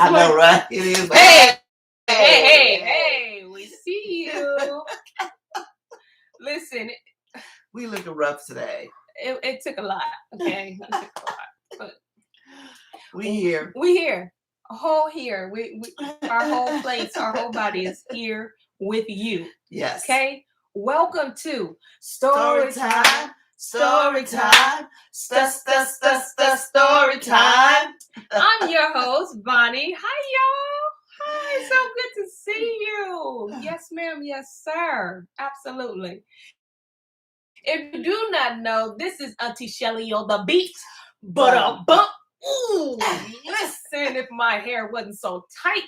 I know, right? It is. Hey, we see you. Listen, we looking rough today. It took a lot, okay? It took a lot, but we here. We here. Here. We our whole place, our whole body is here with you. Yes. Okay? Welcome to Story Time. Story Time. Story Time. I'm your host, Bonnie. Hi, y'all. Hi, so good to see you. Yes, ma'am. Yes, sir. Absolutely. If you do not know, this is Auntie Shelly on the beat. But a bump. Ooh, listen, if my hair wasn't so tight,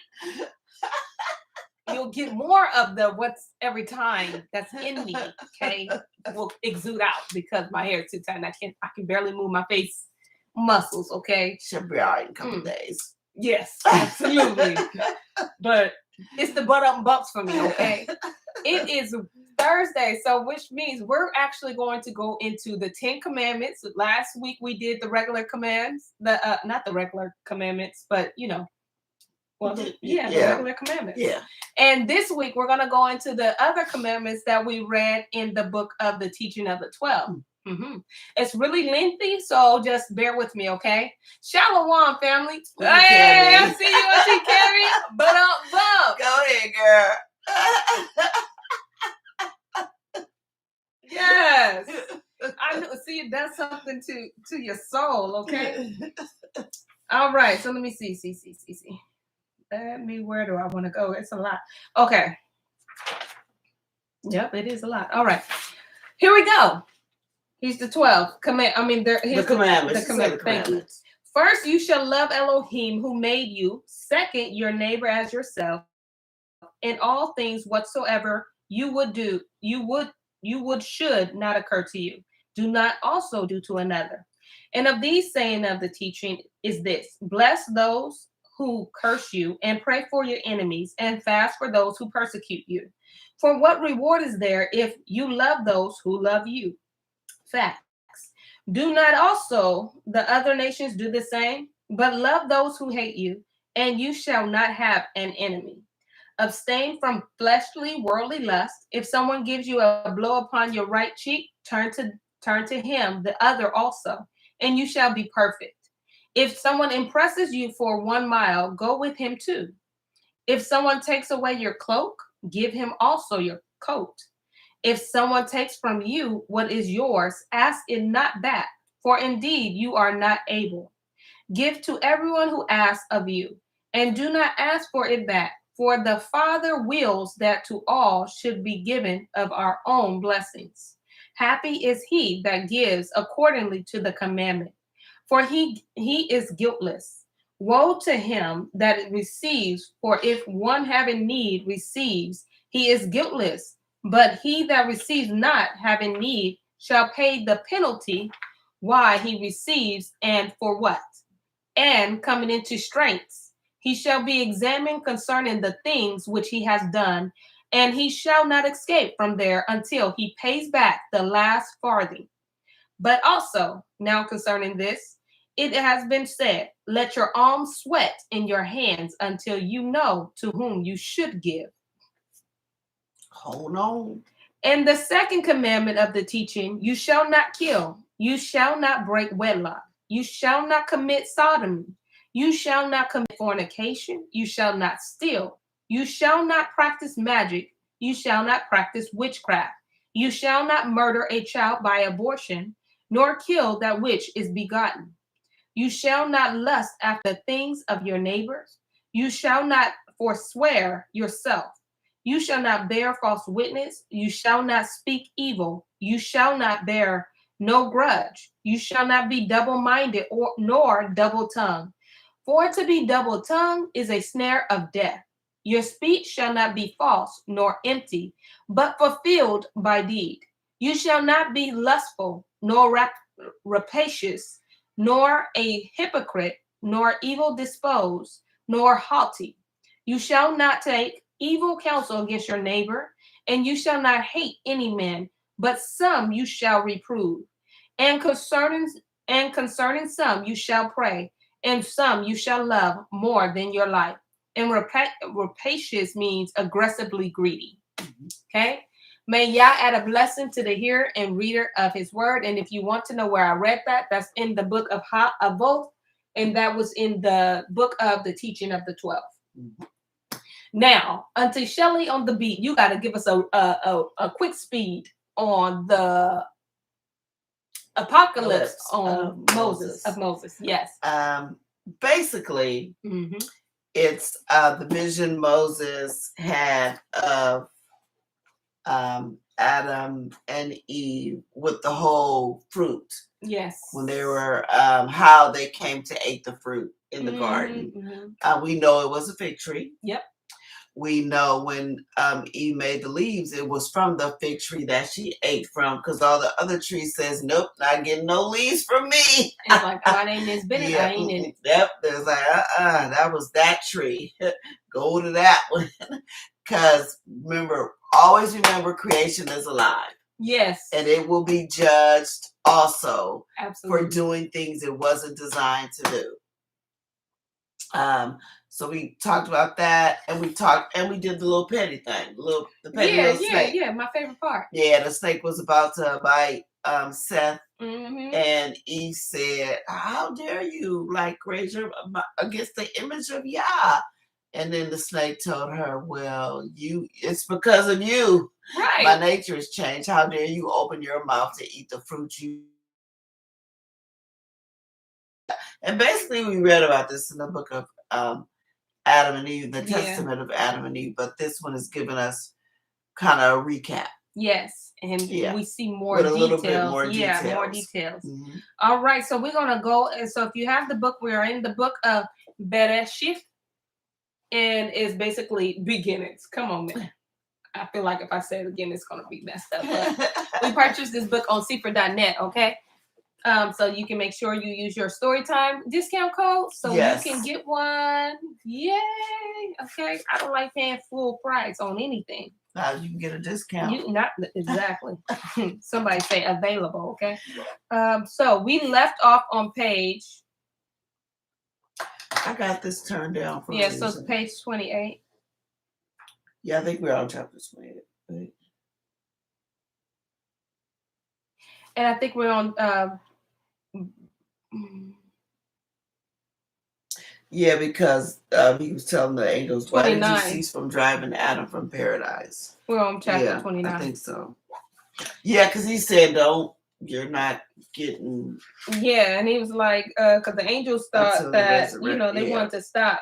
you'll get more of the what's every time that's in me, okay? Will exude out because my hair is too tight and I can barely move my face muscles, okay? She'll be all right in a couple days. Yes, absolutely. But it's the butt up and bumps for me, okay? It is Thursday, so which means we're actually going to go into the 10 commandments. Last week we did the regular commands, not the regular commandments, but the regular commandments. Yeah. And this week we're going to go into the other commandments that we read in the book of the Teaching of the 12. Mm-hmm. It's really lengthy, so just bear with me, okay? Shalom, family. Hey, I see you, Auntie Carrie. But go ahead, girl. Yes. I know. See, it does something to your soul, okay? All right. So let me see. Where do I want to go? It's a lot. Okay. Yep, it is a lot. All right. Here we go. Here's the 12 command. The commandments. The commandments. Thank you. First, you shall love Elohim who made you. Second, your neighbor as yourself. In all things whatsoever you would do, should not occur to you. Do not also do to another. And of these saying of the teaching is this: bless those who curse you, and pray for your enemies, and fast for those who persecute you. For what reward is there if you love those who love you? Facts. Do not also the other nations do the same? But love those who hate you, and you shall not have an enemy. Abstain from fleshly, worldly lust. If someone gives you a blow upon your right cheek, turn to him the other also, and you shall be perfect. If someone impresses you for 1 mile, go with him 2. If someone takes away your cloak, give him also your coat. If someone takes from you what is yours, ask it not back, for indeed you are not able. Give to everyone who asks of you, and do not ask for it back. For the Father wills that to all should be given of our own blessings. Happy is he that gives accordingly to the commandment, for he is guiltless. Woe to him that receives, for if one having need receives, he is guiltless. But he that receives not having need shall pay the penalty why he receives, and for what? And coming into strengths, he shall be examined concerning the things which he has done, and he shall not escape from there until he pays back the last farthing. But also, now concerning this, it has been said, let your alms sweat in your hands until you know to whom you should give. Hold on. And the second commandment of the teaching, you shall not kill, you shall not break wedlock, you shall not commit sodomy, you shall not commit fornication, you shall not steal, you shall not practice magic, you shall not practice witchcraft, you shall not murder a child by abortion, nor kill that which is begotten. You shall not lust after the things of your neighbors, you shall not forswear yourself. You shall not bear false witness. You shall not speak evil. You shall not bear no grudge. You shall not be double-minded nor double-tongued. For to be double-tongued is a snare of death. Your speech shall not be false nor empty, but fulfilled by deed. You shall not be lustful, nor rapacious, nor a hypocrite, nor evil disposed, nor haughty. You shall not take evil counsel against your neighbor, and you shall not hate any man, but some you shall reprove. And concerning some you shall pray, and some you shall love more than your life. And rapacious means aggressively greedy. Okay? May Yah add a blessing to the hearer and reader of his word. And if you want to know where I read that, that's in the book of Avot, and that was in the book of the teaching of the 12. Now, Auntie Shelley on the beat, you got to give us a quick speed on the apocalypse on Moses. Yes. Basically, it's the vision Moses had of Adam and Eve with the whole fruit. Yes. When they were, how they came to eat the fruit in the garden. We know it was a fig tree. Yep. We know when Eve made the leaves, it was from the fig tree that she ate from, because all the other trees says, nope, not getting no leaves from me. It's like, my name is Bennett, I ain't in it. Yep, there's like, that was that tree. Go to that one. Because always remember creation is alive. Yes. And it will be judged also. Absolutely. For doing things it wasn't designed to do. So we talked about that, and we did the little petty thing, the petty little snake. Yeah, my favorite part. Yeah, the snake was about to bite Seth, and Eve said, "How dare you raise your against the image of Yah?" And then the snake told her, "Well, it's because of you. Right. My nature has changed. How dare you open your mouth to eat the fruit you?" And basically, we read about this in the book of Adam and Eve, the Testament of Adam and Eve, but this one is giving us kind of a recap. Yes, and we see more with details. A little bit more details. Yeah, more details. All right, so we're gonna go. And so if you have the book, we are in the book of Bereshith, and it's basically beginnings. Come on, man. I feel like if I say it again, it's gonna be messed up. But we purchased this book on St0ry.net. Okay. So you can make sure you use your Storytime discount code so you can get one. Yay! Okay, I don't like paying full price on anything. Now you can get a discount. Not exactly. Somebody say available. Okay. So we left off on page. I got this turned down for. So it's page 28. Yeah, I think we're on chapter 28. And I think we're on. Yeah, because he was telling the angels, 29. Why did you cease from driving Adam from paradise? We're on chapter 29. I think so. Yeah, because he said, you're not getting. Yeah, and he was like, because the angels thought that, they wanted to stop.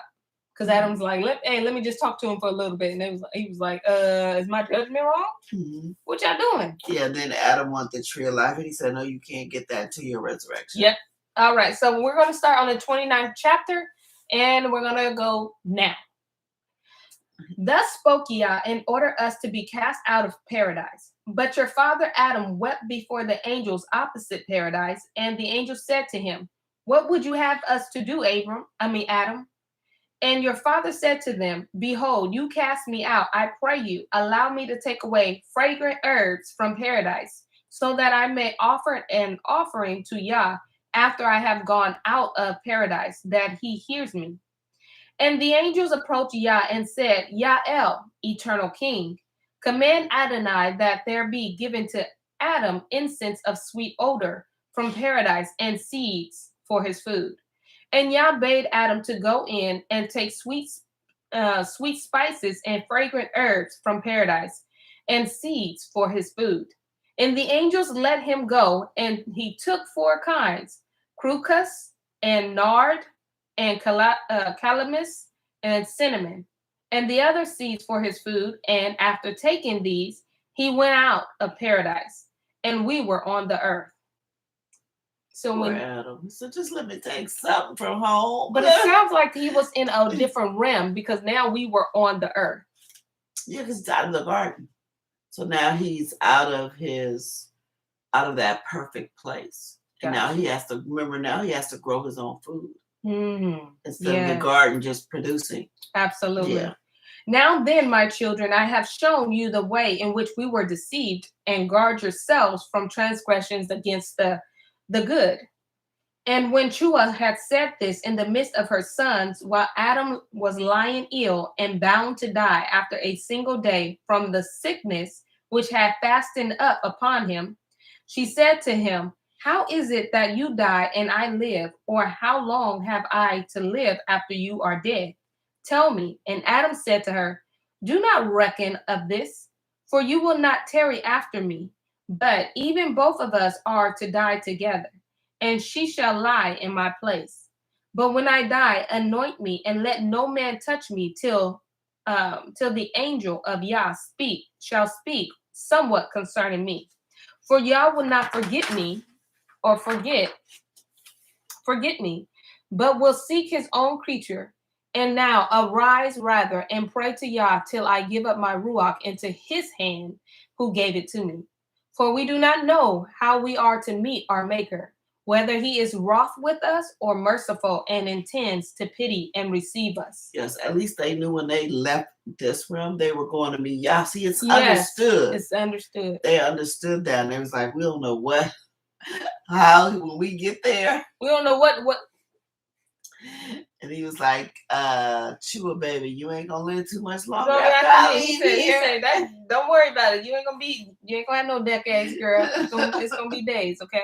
Because Adam was like, let me just talk to him for a little bit. And he was like, is my judgment wrong? What y'all doing? Yeah, then Adam wanted the tree of life. And he said, no, you can't get that until your resurrection. Yep. All right. So we're going to start on the 29th chapter. And we're going to go now. Thus spoke Yah and ordered us to be cast out of paradise. But your father Adam wept before the angels opposite paradise. And the angels said to him, what would you have us to do, Adam? And your father said to them, behold, you cast me out. I pray you, allow me to take away fragrant herbs from paradise, so that I may offer an offering to Yah after I have gone out of paradise, that he hears me. And the angels approached Yah and said, Yah, eternal king, command Adonai that there be given to Adam incense of sweet odor from paradise and seeds for his food. And Yah bade Adam to go in and take sweet spices and fragrant herbs from paradise and seeds for his food. And the angels let him go, and he took 4 kinds, crocus and nard and calamus and cinnamon, and the other seeds for his food. And after taking these, he went out of paradise, and we were on the earth. So Adam. So just let me take something from home. But it sounds like he was in a different realm, because now we were on the earth. Yeah, because he's out of the garden. So now he's out of that perfect place. And now he has to grow his own food. Instead of the garden just producing. Absolutely. Yeah. Now then, my children, I have shown you the way in which we were deceived, and guard yourselves from transgressions against the good. And when Chua had said this in the midst of her sons, while Adam was lying ill and bound to die after a single day from the sickness which had fastened up upon him, she said to him, how is it that you die and I live? Or how long have I to live after you are dead? Tell me. And Adam said to her, do not reckon of this, for you will not tarry after me, but even both of us are to die together, and she shall lie in my place. But when I die, anoint me, and let no man touch me till the angel of Yah shall speak somewhat concerning me. For Yah will not forget me or forget me, but will seek his own creature. And now arise rather and pray to Yah till I give up my ruach into his hand who gave it to me. For we do not know how we are to meet our maker, whether he is wroth with us or merciful and intends to pity and receive us. Yes, at least they knew when they left this realm, they were going to be Yah. See, it's understood. It's understood. They understood that, and it was like, we don't know how when we get there. We don't know what. And he was like, Chua, baby, you ain't gonna live too much longer after I he said that, don't worry about it. You ain't gonna have no decades, girl. It's gonna be days, okay?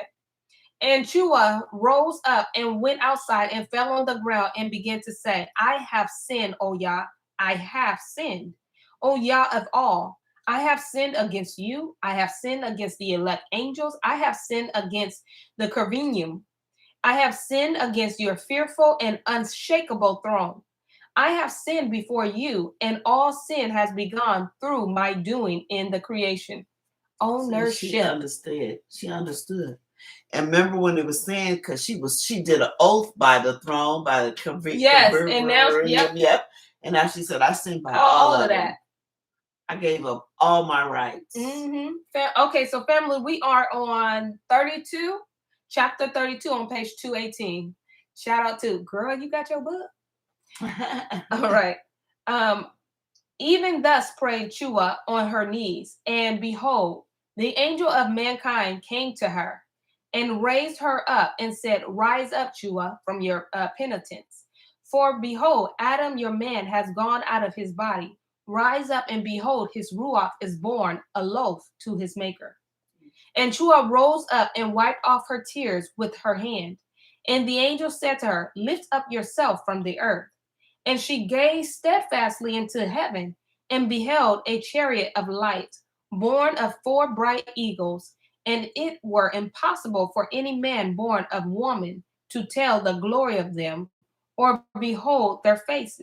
And Chua rose up and went outside and fell on the ground and began to say, I have sinned, O Yah. I have sinned, O Yah of all. I have sinned against you. I have sinned against the elect angels. I have sinned against the Keruvim. I have sinned against your fearful and unshakable throne. I have sinned before you, and all sin has begun through my doing in the creation. Ownership. She understood. She understood. And remember when it was saying, because she did an oath by the throne, by the conviction. Yes, and now, yep. And now she said, I sinned by all of that. I gave up all my rights. Mm-hmm. Okay, so family, we are on 32, chapter 32 on page 218. Shout out to, girl, you got your book? All right. Even thus prayed Chua on her knees, and behold, the angel of mankind came to her and raised her up and said, rise up, Chua, from your penitence. For behold, Adam, your man, has gone out of his body. Rise up, and behold, his ruach is born aloft to his maker. And Chua rose up and wiped off her tears with her hand. And the angel said to her, lift up yourself from the earth. And she gazed steadfastly into heaven and beheld a chariot of light, born of 4 bright eagles. And it were impossible for any man born of woman to tell the glory of them, or behold their face.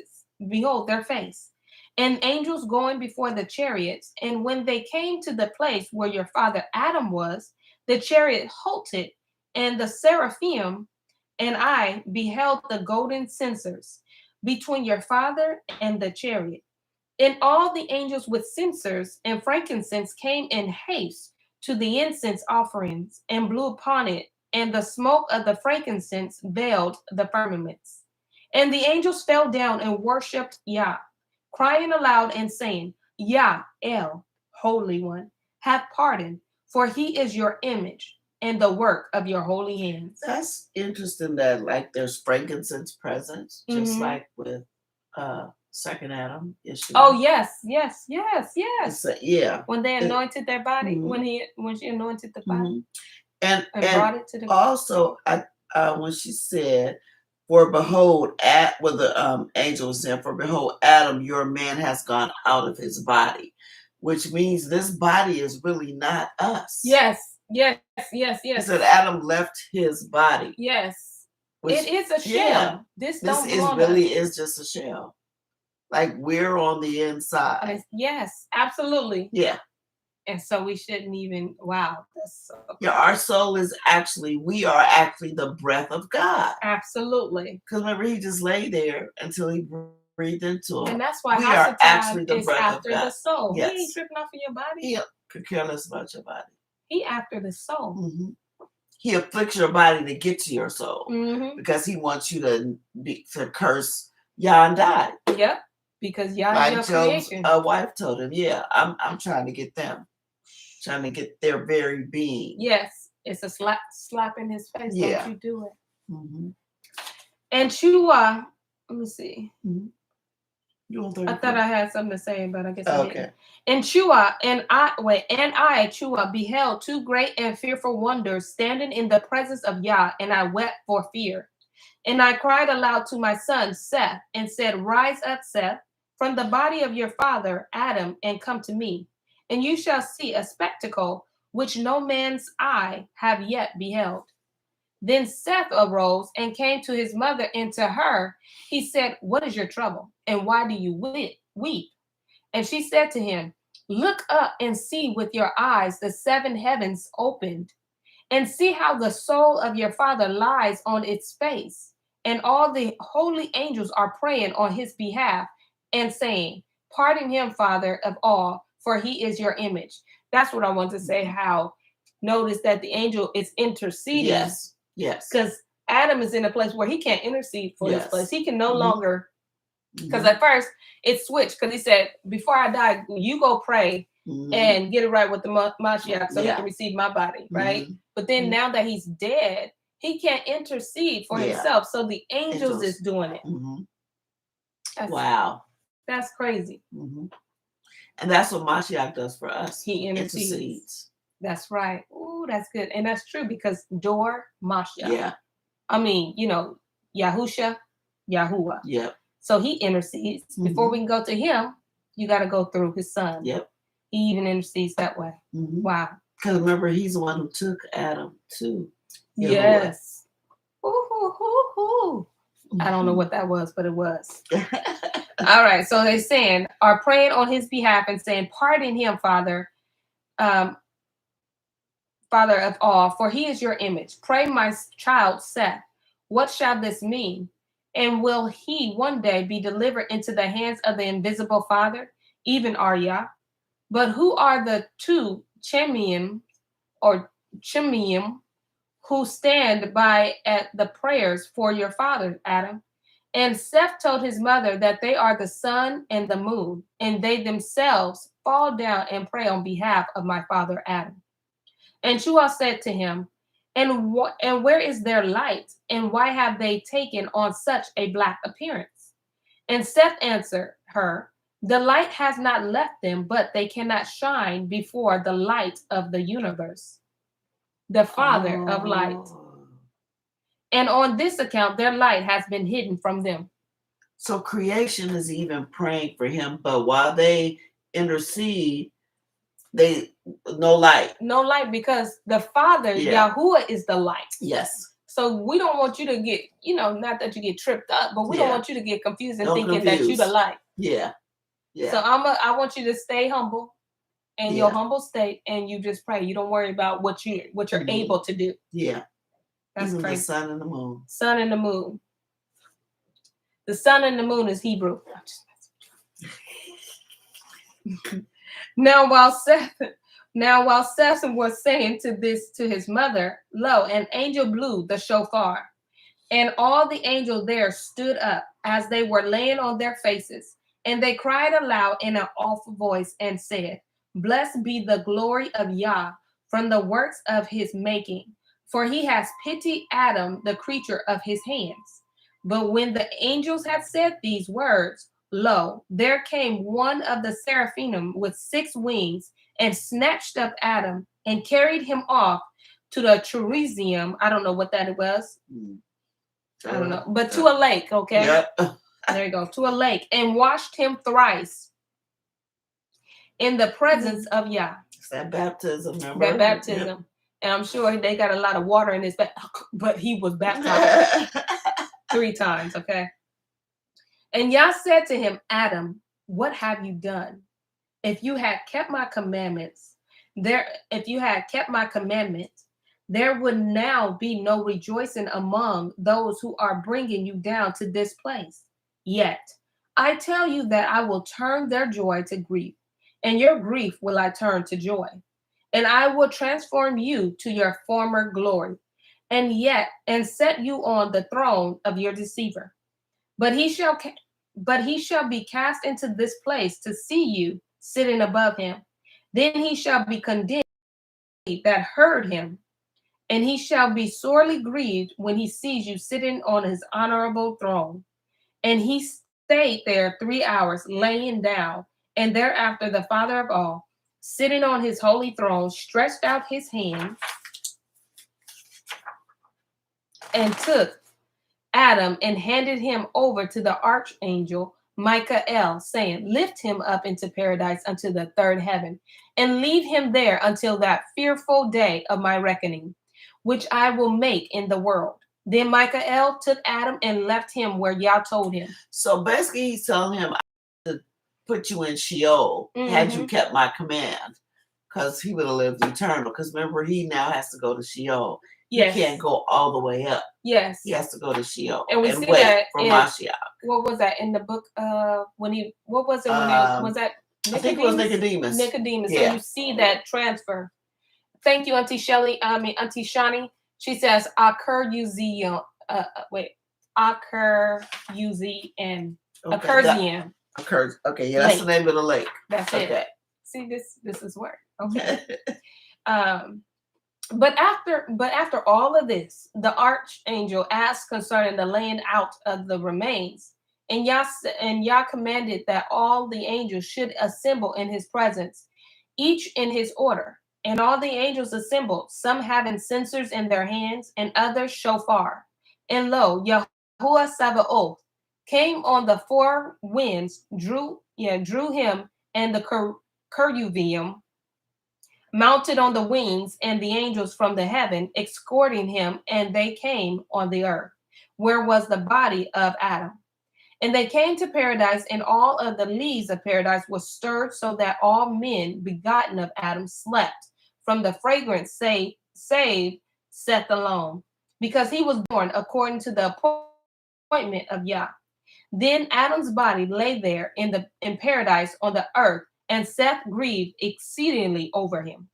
And angels going before the chariots. And when they came to the place where your father Adam was, the chariot halted, and the seraphim and I beheld the golden censers between your father and the chariot. And all the angels with censers and frankincense came in haste to the incense offerings and blew upon it, and the smoke of the frankincense veiled the firmaments. And the angels fell down and worshipped Yah, crying aloud and saying, Yah, El, Holy One, have pardon, for he is your image and the work of your holy hands. That's interesting that like there's frankincense present, just like with second Adam issue. Oh yes. Yeah. When they anointed their body, when she anointed the body, and brought it to the also when she said, for behold, what the angel was saying, for behold, Adam, your man has gone out of his body, which means this body is really not us. Yes. He said Adam left his body. Yes. It is a shell. Yeah, this is just a shell. Like we're on the inside. Yes, absolutely. Yeah. And so we shouldn't even, wow. That's so cool. Yeah, our soul is we are actually the breath of God. Absolutely. Because remember, he just lay there until he breathed into him. And that's why we are actually the breath after of God. The soul. Yes. He ain't tripping off of your body. He could care less about your body. He after the soul. Mm-hmm. He afflicts your body to get to your soul because he wants you to curse Yah and die. Yep. Because Yah like is your Job's creation. Wife told him, yeah, I'm trying to get them. Trying to get their very being. Yes. It's a slap in his face. Yeah. Don't you do it. Mm-hmm. And Chua, let me see. Mm-hmm. You on I 34? thought I had something to say, but I guess I Okay. didn't. And Chua, and I, Chua, beheld two great and fearful wonders standing in the presence of Yah, and I wept for fear. And I cried aloud to my son Seth, and said, Rise up, Seth, from the body of your father Adam, and come to me, and you shall see a spectacle which no man's eye have yet beheld. Then Seth arose and came to his mother, and to her he said, What is your trouble, and why do you weep? And she said to him, Look up and see with your eyes the seven heavens opened, and see how the soul of your father lies on its face, and all the holy angels are praying on his behalf and saying, Pardon him, Father of all, for he is your image. That's what I want to say. How notice that the angel is interceding. Yes. Yes. Because Adam is in a place where he can't intercede for his place. He can no longer, because at first it switched, because he said, Before I die, you go pray and get it right with the Mashiach so he can receive my body, right? But then now that he's dead, he can't intercede for himself. So the angels is doing it. Wow. That's crazy. And that's what Mashiach does for us. He intercedes. That's right. Oh, that's good. And that's true, because Dor Mashiach. Yeah. I mean, Yahusha, Yahuwah. Yep. So he intercedes. Before we can go to him, you got to go through his son. Yep. He even intercedes that way. Wow. Because remember, he's the one who took Adam to Yahuwah. Yes. Ooh. I don't know what that was, but it was. All right. So they're saying, are praying on his behalf and saying, Pardon him, Father, Father of all, for he is your image. Pray, my child Seth. What shall this mean? And will he one day be delivered into the hands of the invisible Father, even Arya? But who are the two Chemium who stand by at the prayers for your father, Adam? And Seth told his mother that they are the sun and the moon, and they themselves fall down and pray on behalf of my father Adam. And Shua said to him, and where is their light? And why have they taken on such a black appearance? And Seth answered her, The light has not left them, but they cannot shine before the light of the universe, the Father of light. And on this account, their light has been hidden from them. So creation is even praying for him, but while they intercede, they no light. No light, because the Father, Yahuwah, is the light. Yes. So we don't want you to get, not that you get tripped up, but we don't want you to get confused and thinking that you're the light. Yeah. So I want you to stay humble in your humble state, and you just pray. You don't worry about what you're able to do. Yeah. That's even crazy. The sun and the moon. Sun and the moon. The sun and the moon is Hebrew. Now while Seth was saying to his mother, lo, an angel blew the shofar, and all the angels there stood up as they were laying on their faces, and they cried aloud in an awful voice and said, Blessed be the glory of Yah from the works of his making, for he has pitied Adam, the creature of his hands. But when the angels had said these words, lo, there came one of the seraphim with 6 wings, and snatched up Adam and carried him off to the Cherisium. I don't know what that was. I don't know, but to a lake, okay? Yep. There you go, to a lake, and washed him thrice in the presence of Yah. It's that baptism, remember? That baptism. Yep. And I'm sure they got a lot of water in his back, but he was baptized 3 times, okay? And Yah said to him, Adam, what have you done? If you had kept my commandments, there would now be no rejoicing among those who are bringing you down to this place. Yet I tell you that I will turn their joy to grief, and your grief will I turn to joy. And I will transform you to your former glory, and set you on the throne of your deceiver. But he shall be cast into this place to see you sitting above him. Then he shall be condemned that heard him, And he shall be sorely grieved when he sees you sitting on his honorable throne. And he stayed there 3 hours, laying down. And thereafter, the Father of all, sitting on his holy throne, stretched out his hand and took Adam and handed him over to the archangel Michael, saying, Lift him up into paradise unto the third heaven, and leave him there until that fearful day of my reckoning, which I will make in the world. Then Michael took Adam and left him where Yah told him. So basically, he's telling him to put you in Sheol had you kept my command, because he would have lived eternal. Because remember, he now has to go to Sheol. Yes. He can't go all the way up. Yes. He has to go to Sheol and we see wait that for Mashiach. What was that in the book? When he, what was it when he was that? I think it was Nicodemus. Nicodemus. Yeah. So you see that transfer. Thank you, Auntie Shelley. Auntie Shani. She says, "Occur-U-Z-M." Wait, Occur-U-Z-M. Occursium. Occurs. Okay, yeah, that's the name of the lake. That's it. See, this is word. Okay. But after all of this, the archangel asked concerning the laying out of the remains, and Yah commanded that all the angels should assemble in his presence, each in his order. And all the angels assembled, some having censers in their hands, and others shofar. And lo, Yahuwah Sabaoth came on the four winds, drew him and the cherubim mounted on the wings, and the angels from the heaven escorting him, and they came on the earth, where was the body of Adam. And they came to paradise, and all of the leaves of paradise were stirred, so that all men begotten of Adam slept from the fragrance, save Seth alone, because he was born according to the appointment of Yah. Then Adam's body lay there in paradise on the earth, and Seth grieved exceedingly over him.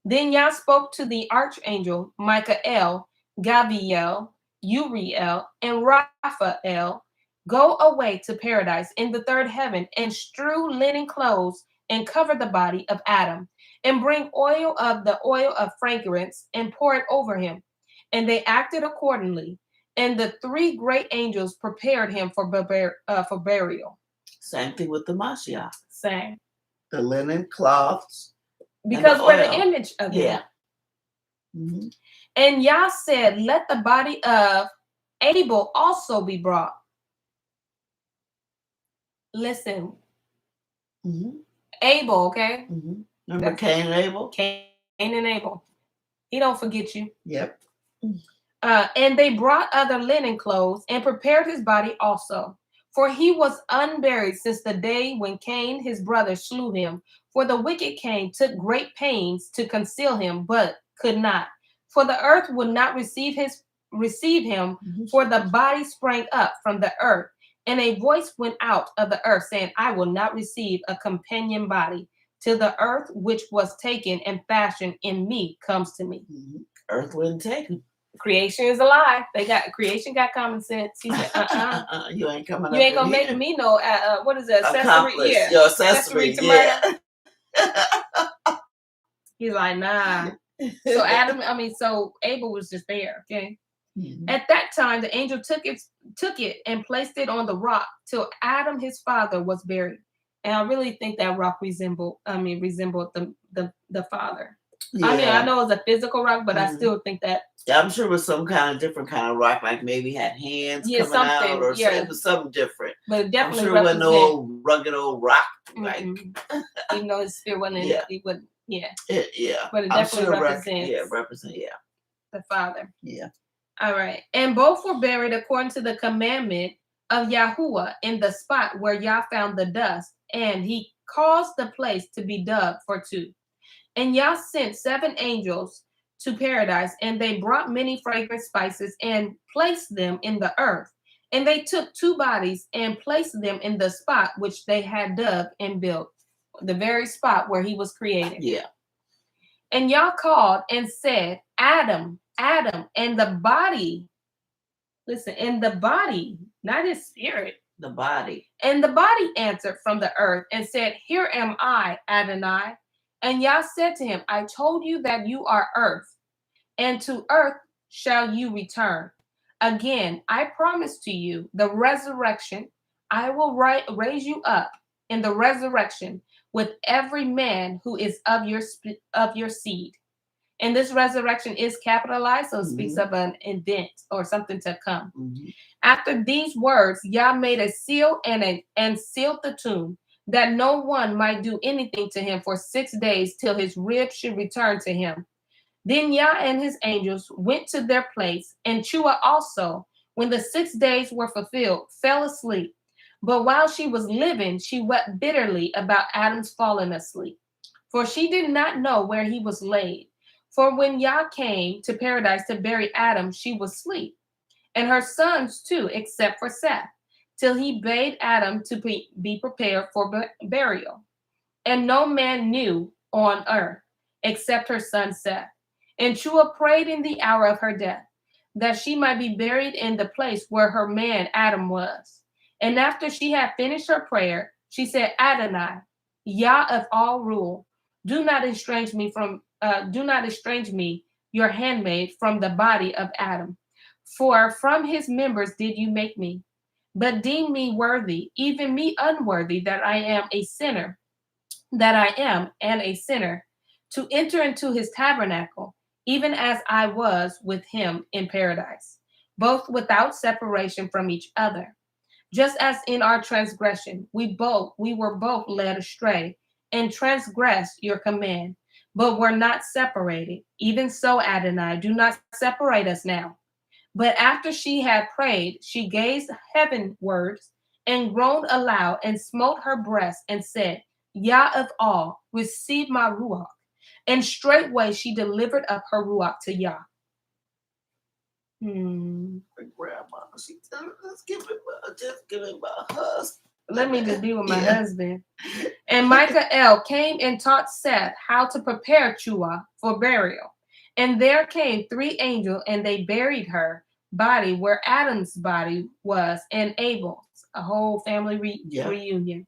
Then Yah spoke to the archangel Michael, Gabriel, Uriel, and Raphael, Go away to paradise in the third heaven, and strew linen clothes, and cover the body of Adam, and bring oil of fragrance, and pour it over him. And they acted accordingly. And the three great angels prepared him for burial. Same thing with the Mashiach. Same. The linen cloths. Because we're the image of him. Yeah. Mm-hmm. And Yah said, Let the body of Abel also be brought. Listen. Mm-hmm. Abel, okay? Mm-hmm. Remember Cain and Abel? Cain and Abel. He don't forget you. Yep. And they brought other linen clothes and prepared his body also. For he was unburied since the day when Cain, his brother, slew him. For the wicked Cain took great pains to conceal him, but could not. For the earth would not receive him, for the body sprang up from the earth. And a voice went out of the earth, saying, I will not receive a companion body till the earth which was taken and fashioned in me comes to me. Mm-hmm. Earth wouldn't take him. Creation is a lie. Creation got common sense. He said, you ain't coming. You ain't gonna make me no. What is that? Accomplice. Yeah. Your accessory. Yeah. He's like, nah. So Abel was just there. Okay. Mm-hmm. At that time, the angel took it and placed it on the rock till Adam, his father, was buried. And I really think that rock resembled the father. Yeah. I know it's a physical rock, but I still think that. Yeah, I'm sure it was some kind of different kind of rock, like maybe had hands coming out, or it was something different. But it definitely I'm sure it wasn't no rugged old rock, like. Even though his spirit wasn't, he wouldn't. Yeah. Yeah. But it definitely represents. The Father. Yeah. All right. And both were buried according to the commandment of Yahuwah in the spot where Yah found the dust, and he caused the place to be dug for two. And Yah sent 7 angels to paradise, and they brought many fragrant spices and placed them in the earth. And they took 2 bodies and placed them in the spot which they had dug and built, the very spot where he was created. Yeah. And Yah called and said, Adam, Adam, and the body. Listen, and the body, not his spirit. The body. And the body answered from the earth and said, Here am I, Adonai. And Yah said to him, I told you that you are earth, and to earth shall you return. Again, I promise to you the resurrection. I will raise you up in the resurrection with every man who is of your seed. And this resurrection is capitalized, so it speaks of an event or something to come. After these words, Yah made a seal and sealed the tomb, that no one might do anything to him for 6 days till his rib should return to him. Then Yah and his angels went to their place, and Chua also, when the 6 days were fulfilled, fell asleep. But while she was living, she wept bitterly about Adam's falling asleep, for she did not know where he was laid. For when Yah came to paradise to bury Adam, she was asleep, and her sons too, except for Seth, till he bade Adam to be prepared for burial. And no man knew on earth except her son Seth. And Chua prayed in the hour of her death, that she might be buried in the place where her man Adam was. And after she had finished her prayer, she said, Adonai, Yah of all rule, do not estrange me, your handmaid, from the body of Adam. For from his members did you make me. But deem me worthy, even me unworthy, that I am and a sinner, to enter into his tabernacle, even as I was with him in paradise, both without separation from each other. Just as in our transgression, we were both led astray and transgressed your command, but were not separated. Even so, Adonai, do not separate us now. But after she had prayed, she gazed heavenwards and groaned aloud and smote her breast and said, Yah of all, receive my ruach. And straightway she delivered up her ruach to Yah. Grandma, she just give it my husband. Let me just be with my husband. And Michael came and taught Seth how to prepare Chua for burial. And there came 3 angels, and they buried her body where Adam's body was, and Abel's, a whole family reunion.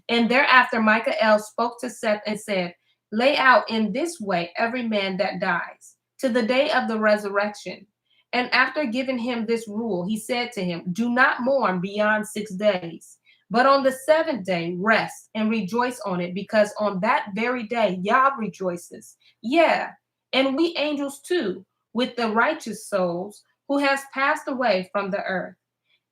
And thereafter Michael spoke to Seth and said, lay out in this way every man that dies, to the day of the resurrection. And after giving him this rule, he said to him, do not mourn beyond 6 days, but on the 7th day rest and rejoice on it, because on that very day Yah rejoices. Yeah, and we angels too, with the righteous souls who has passed away from the earth.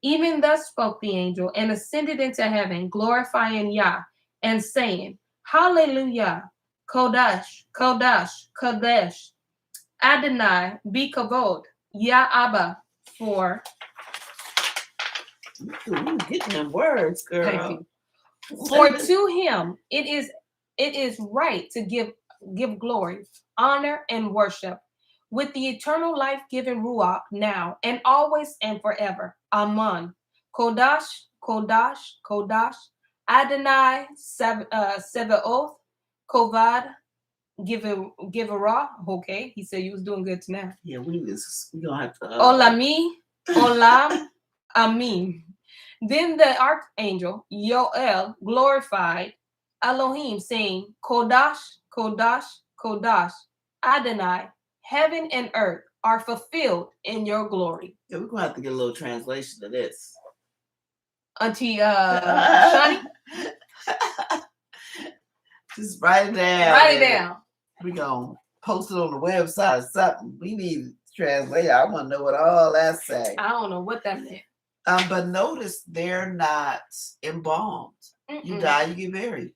Even thus spoke the angel, and ascended into heaven, glorifying Yah, and saying, Hallelujah, Kodash, Kodash, Kodesh, Adonai, be kavod, Yah Abba, for. Ooh, getting them words, girl. Thank you. For to him it is right to give glory, honor, and worship, with the eternal life-giving Ruach, now and always and forever. Amen. Kodash, Kodash, Kodash, Adonai Sevaoth, Kovad, Giverah. Okay, he said you was doing good tonight. Yeah, we gonna have to. Olami, Olam, Amin. Then the archangel Yoel glorified Elohim, saying, Kodash, Kodash, Kodash, Adonai, heaven and earth are fulfilled in your glory. Yeah, we're gonna have to get a little translation of this. Auntie Shani? Just write it down. Write it down. We're gonna post it on the website or something. We need to translate. I want to know what all that say. I don't know what that meant. But notice they're not embalmed. You die, you get buried.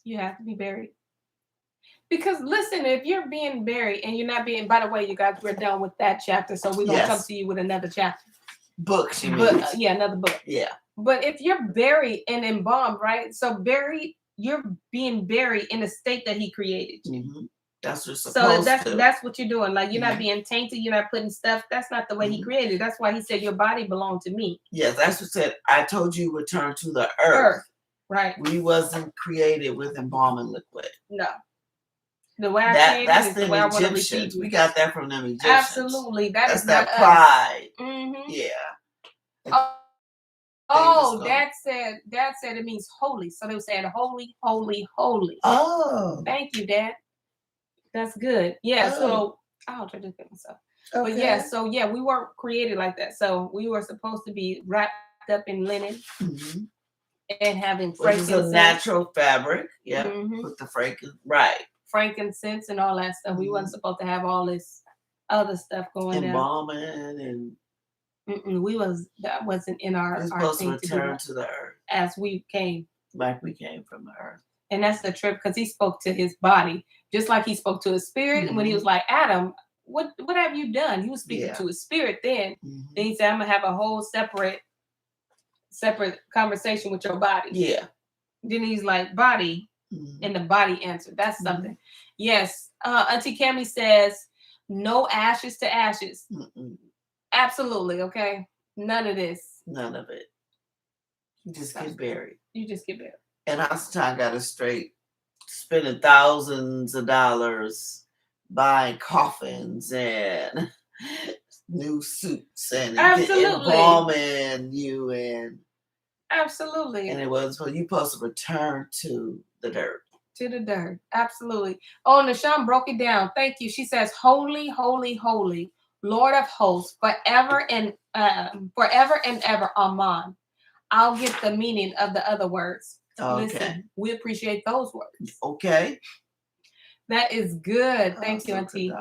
You have to be buried. Because listen, if you're being buried and you're not being, by the way, you guys, we're done with that chapter, so we're gonna come to you with another chapter. Book, she means. Yeah, another book. Yeah. But if you're buried and embalmed, right? So buried, you're being buried in the state that he created. That's what's supposed to. That's what you're doing. Like, you're not being tainted. You're not putting stuff. That's not the way he created. That's why he said your body belonged to me. Yes, that's what said. I told you return to the earth. Right. We wasn't created with embalming liquid. No. The way I created that's is the way I Egyptians. want to receive. We got that from them Egyptians. Absolutely. That's that pride. Yeah. Oh, Dad said it means holy. So they were saying holy, holy, holy. Oh. Thank you, Dad. That's good. Yeah. So Ouch, I just bit myself. Okay. But yeah, so yeah, we weren't created like that. So we were supposed to be wrapped up in linen and having which is frankincense. a natural fabric. Yeah, with the frankincense and all that stuff. We wasn't supposed to have all this other stuff going down. Embalming and that wasn't in our supposed thing to return to the earth as we came. Like we came from the earth. And that's the trip, because he spoke to his body just like he spoke to his spirit. And when he was like, Adam, what have you done? He was speaking to his spirit then. Then he said, I'm gonna have a whole separate conversation with your body. Yeah. Then he's like, body, and the body answered. That's something. Yes. Auntie Cammie says, no ashes to ashes. Absolutely. Okay. None of this. None of it. You just get buried. You just get buried. And Einstein got it straight, spending thousands of dollars buying coffins and new suits and embalming you and absolutely. And it was you supposed to return to the dirt. To the dirt. Absolutely. Oh, Nashawn broke it down. Thank you. She says, holy, holy, holy, Lord of hosts, forever and ever. Amen. I'll get the meaning of the other words. Okay. Listen, we appreciate those words. Okay. That is good. Thank you, Auntie.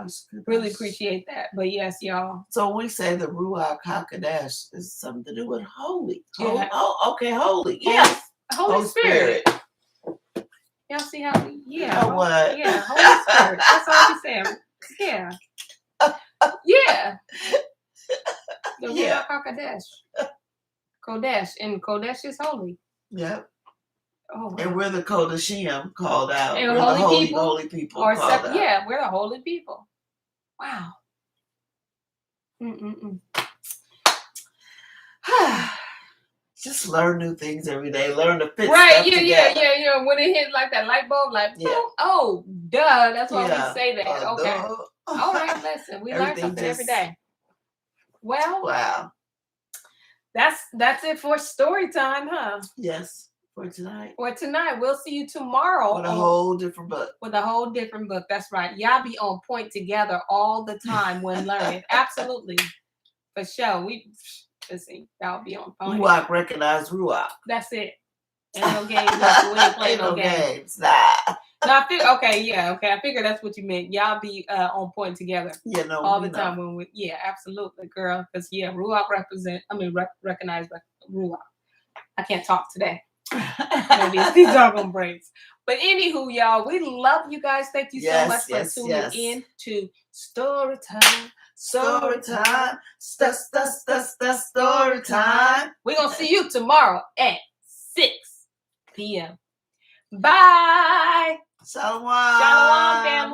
Really appreciate that. But yes, y'all. So when we say the Ruach HaKodesh is something to do with holy. Yeah. Okay, holy. Yes. Holy Spirit. Y'all see how we, You know what? Yeah, Holy Spirit. That's all we saying. Yeah. Yeah. The Ruach HaKodesh. Kodesh. And Kodesh is holy. Yep. Oh, wow. And we're the Kodeshim called out. And we're holy the people or called out. Yeah, we're the holy people. Wow. Just learn new things every day. Learn to fit right, stuff together. Yeah. When it hit like that light bulb, like, oh, duh. That's why we say that. Okay. Duh. All right, listen. We learn something every day. Well, wow. That's it for story time, huh? Yes. For tonight. We'll see you tomorrow. With a whole different book. That's right. Y'all be on point together all the time when learning. Absolutely. For sure. Listen, y'all be on point. Ruach, recognize Ruach. That's it. Ain't no games. We ain't playing no games. Nah. No, I figure. Okay. I figure that's what you meant. Y'all be on point together. Yeah, no, all the time when we. Yeah, absolutely, girl. Because Ruach recognize Ruach. I can't talk today. These doggone breaks. But anywho, y'all, we love you guys. Thank you so much for tuning in to Story Time. Story time. Story time. We're gonna see you tomorrow at 6 p.m. Bye. Shalom. Shalom, family.